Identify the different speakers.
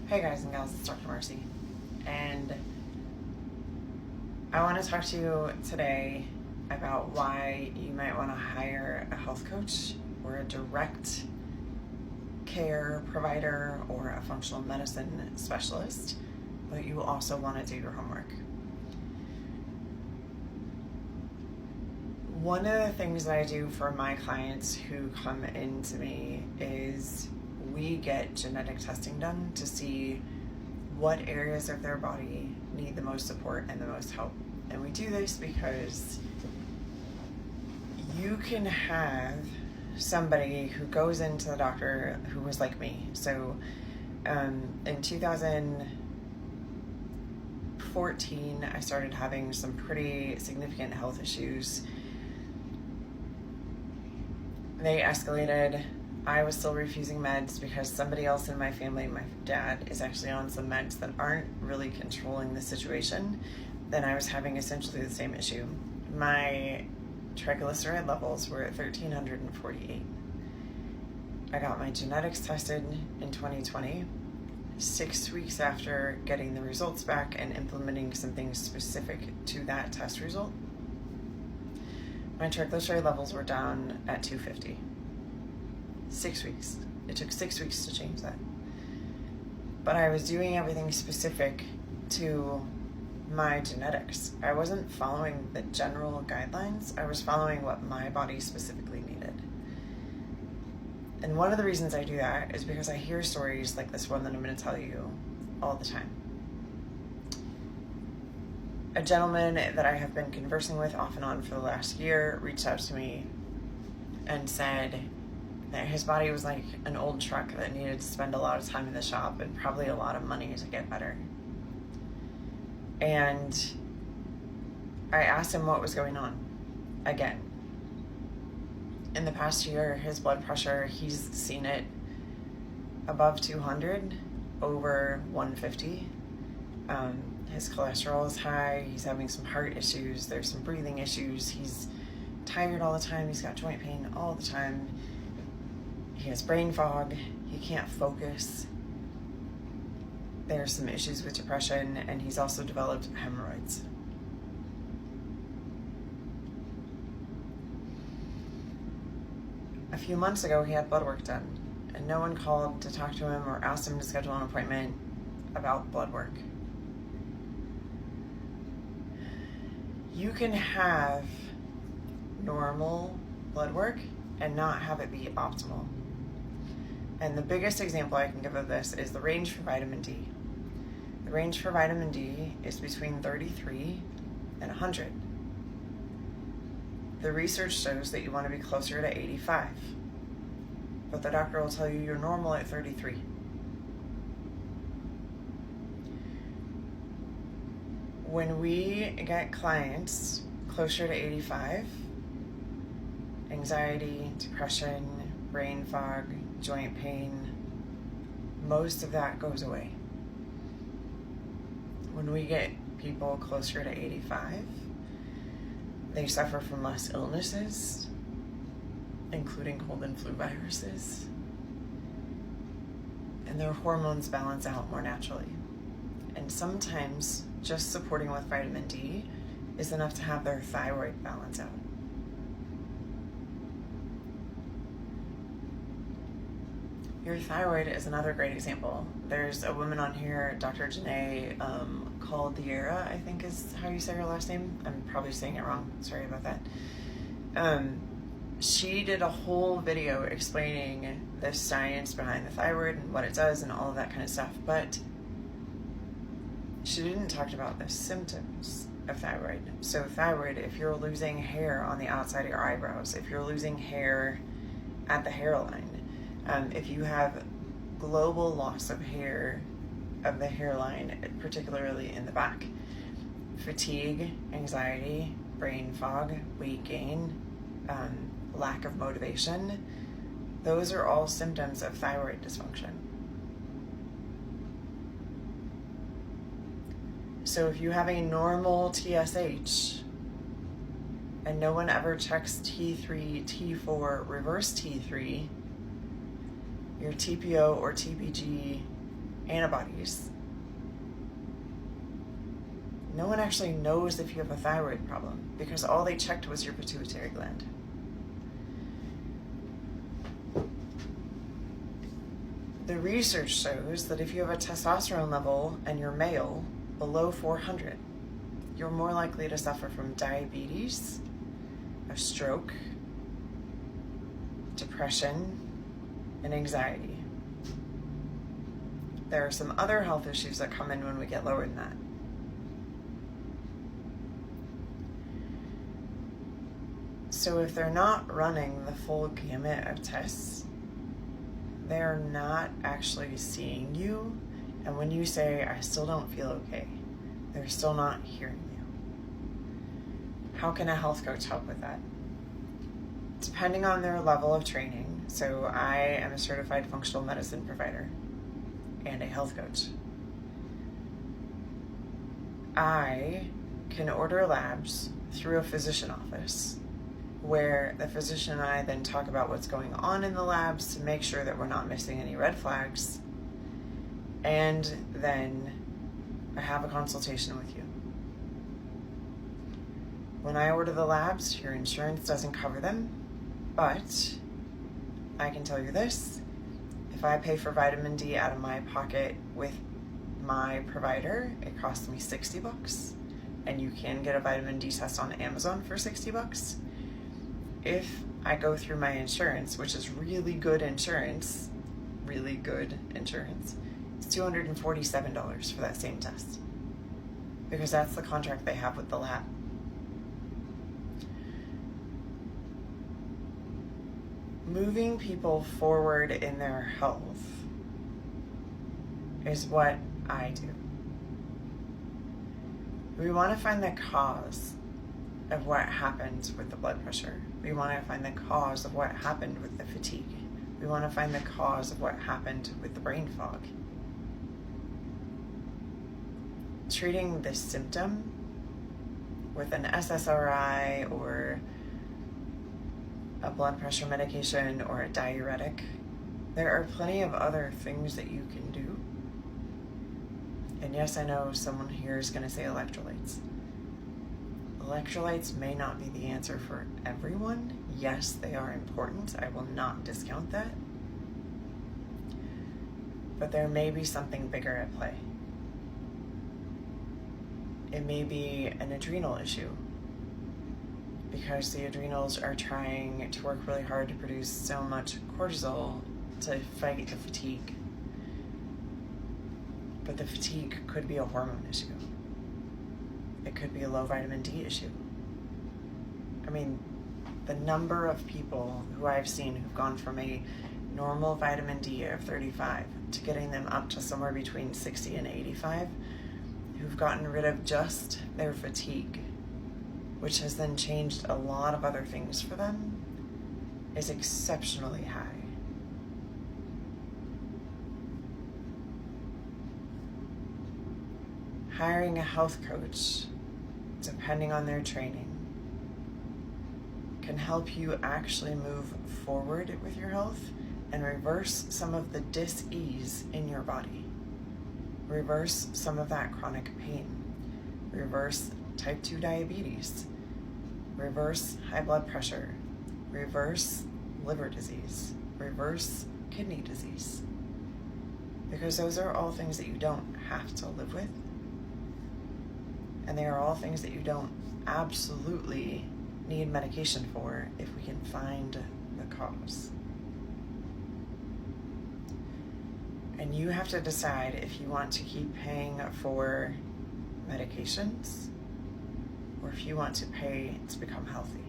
Speaker 1: Hey guys and gals, it's Dr. Marcy, and I want to talk to you today about why you might want to hire a health coach or a direct care provider or a functional medicine specialist, but you also want to do your homework. One of the things that I do for my clients who come into me is we get genetic testing done to see what areas of their body need the most support and the most help. And we do this because you can have somebody who goes into the doctor who was like me. So in 2014, I started having some pretty significant health issues. They escalated. I was still refusing meds because somebody else in my family, my dad, is actually on some meds that aren't really controlling the situation. Then I was having essentially the same issue. My triglyceride levels were at 1,348. I got my genetics tested in 2020, 6 weeks after getting the results back and implementing some things specific to that test result. My triglyceride levels were down at 250. 6 weeks. It took 6 weeks to change that. But I was doing everything specific to my genetics. I wasn't following the general guidelines. I was following what my body specifically needed. And one of the reasons I do that is because I hear stories like this one that I'm going to tell you all the time. A gentleman that I have been conversing with off and on for the last year reached out to me and said that his body was like an old truck that needed to spend a lot of time in the shop and probably a lot of money to get better. And I asked him what was going on. Again, in the past year, his blood pressure, he's seen it above 200, over 150. His cholesterol is high. He's having some heart issues. There's some breathing issues. He's tired all the time. He's got joint pain all the time. He has brain fog. He can't focus. There's some issues with depression, and he's also developed hemorrhoids. A few months ago, he had blood work done, and no one called to talk to him or asked him to schedule an appointment about blood work. You can have normal blood work and not have it be optimal. And the biggest example I can give of this is the range for vitamin D. The range for vitamin D is between 33 and 100. The research shows that you want to be closer to 85, but the doctor will tell you you're normal at 33. When we get clients closer to 85, anxiety, depression, brain fog, joint pain, most of that goes away. When we get people closer to 85, they suffer from less illnesses, including cold and flu viruses, and their hormones balance out more naturally. And sometimes just supporting with vitamin D is enough to have their thyroid balance out. Your thyroid is another great example. There's a woman on here, Dr. Janae Caldiera, I think is how you say her last name. I'm probably saying it wrong. Sorry about that. She did a whole video explaining the science behind the thyroid and what it does and all of that kind of stuff, but she didn't talk about the symptoms of thyroid. So thyroid, if you're losing hair on the outside of your eyebrows, if you're losing hair at the hairline, if you have global loss of hair of the hairline, particularly in the back, fatigue, anxiety, brain fog, weight gain, lack of motivation, those are all symptoms of thyroid dysfunction. So if you have a normal TSH and no one ever checks T3, T4, reverse T3, your TPO or TPG antibodies. No one actually knows if you have a thyroid problem because all they checked was your pituitary gland. The research shows that if you have a testosterone level and you're male below 400, you're more likely to suffer from diabetes, a stroke, depression, and anxiety. There are some other health issues that come in when we get lower than that. So if they're not running the full gamut of tests, they're not actually seeing you. And when you say, I still don't feel okay, they're still not hearing you. How can a health coach help with that? Depending on their level of training. So I am a certified functional medicine provider and a health coach. I can order labs through a physician office where the physician and I then talk about what's going on in the labs to make sure that we're not missing any red flags. And then I have a consultation with you. When I order the labs, your insurance doesn't cover them, but I can tell you this: if I pay for vitamin D out of my pocket with my provider, it costs me $60, and you can get a vitamin D test on Amazon for $60. If I go through my insurance, which is really good insurance, it's $247 for that same test, because that's the contract they have with the lab. Moving people forward in their health is what I do. We want to find the cause of what happened with the blood pressure. We want to find the cause of what happened with the fatigue. We want to find the cause of what happened with the brain fog. Treating this symptom with an SSRI or a blood pressure medication or a diuretic, there are plenty of other things that you can do. And yes, I know someone here is going to say electrolytes. Electrolytes may not be the answer for everyone. Yes, they are important. I will not discount that. But there may be something bigger at play. It may be an adrenal issue, because the adrenals are trying to work really hard to produce so much cortisol to fight the fatigue. But the fatigue could be a hormone issue. It could be a low vitamin D issue. I mean, the number of people who I've seen who've gone from a normal vitamin D of 35 to getting them up to somewhere between 60 and 85, who've gotten rid of just their fatigue, which has then changed a lot of other things for them, is exceptionally high. Hiring a health coach, depending on their training, can help you actually move forward with your health and reverse some of the dis-ease in your body. Reverse some of that chronic pain. Reverse type 2 diabetes. Reverse high blood pressure. Reverse liver disease. Reverse kidney disease. Because those are all things that you don't have to live with. And they are all things that you don't absolutely need medication for if we can find the cause. And you have to decide if you want to keep paying for medications or if you want to pay to become healthy.